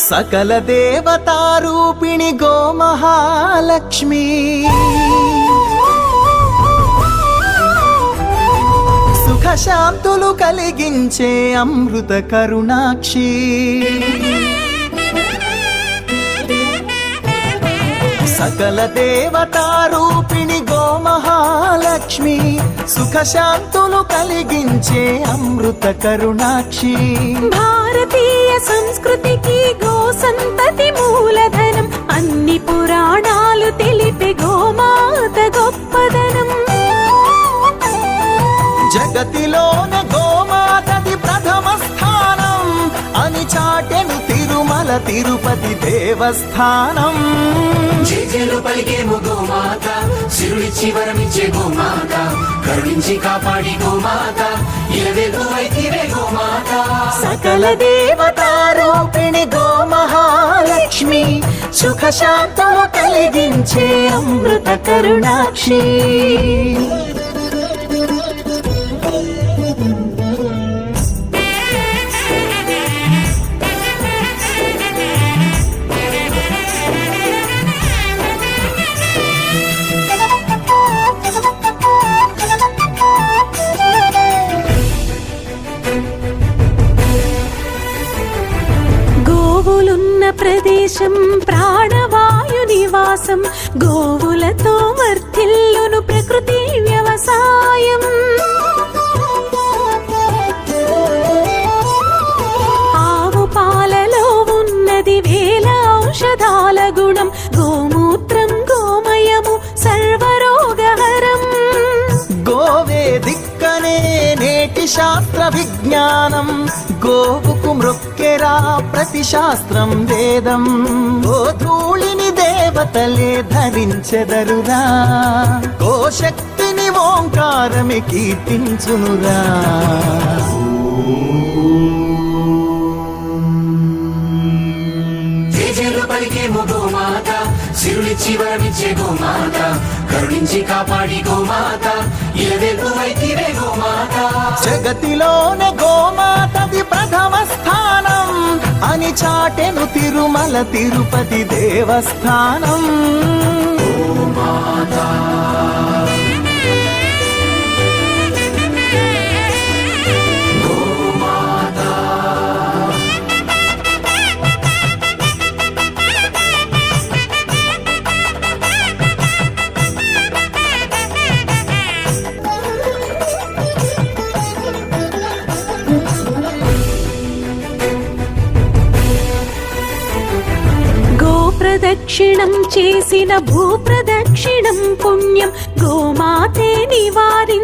सकल देवतारूपिणि गोमहालक्ष्मी सुख शांतुलु कलिगिंचे अमृत करुणाक्षी सकल देवतारूपिणि गोमहालक्ष्मी सुख शांतुलु कलिगिंचे अमृत करुणाक्षी भारतीय संस्कृतिकी गो संतति मूलधनं अन्नि पुराणालु तेलिपे गोमात गोप्पदनं जगतिलोने गोमातदि प्रथम स्थानं अनि चाटेनु तिरुमल तिरुपति देवस्थानं జేజేలు పలికేము గోమాత సిరులిచ్చి వరమిచ్చే గోమాత కరుణించి కాపాడి గోమాత ఇలవేలు వైతివే గోమాత सकल देवतारूपिणि गोमहालक्ष्मी सुख शांतुलु कलिगिंचे अमृत करुणाक्षी గోవులున్న ప్రదేశం ప్రాణవాయు నివాసం గోవులతో వర్ధిల్లును ప్రకృతి వ్యవసాయం ఆవు పాలలో ఉన్నది వేల ఔషధాల గుణం గోమూత్రం గోమయము సర్వరోగహరం गोवे दिक्कने नेटि शास्त्र विज्ञानं गोवुकु मृक्केरा प्रति शास्त्रं वेदं गोधूळिनि देवतले धरिंచెదరురా गोशक्तिनि ओंकारमे कीर्तिंచునురా జేజేలు పలికేము గోమాత సిరులిచ్చి వరమిచ్చే గోమాత కరుణించి కాపాడి గోమాత ఇలవేలు వైతివే గోమాత జగతిలోనే గోమాతది ప్రథమ స్థానం అని చాటెను తిరుమల తిరుపతి దేవస్థానం గోమాత ప్రదక్షిణం చేసిన భూప్రదక్షిణం పుణ్యం గోమాతే నివారి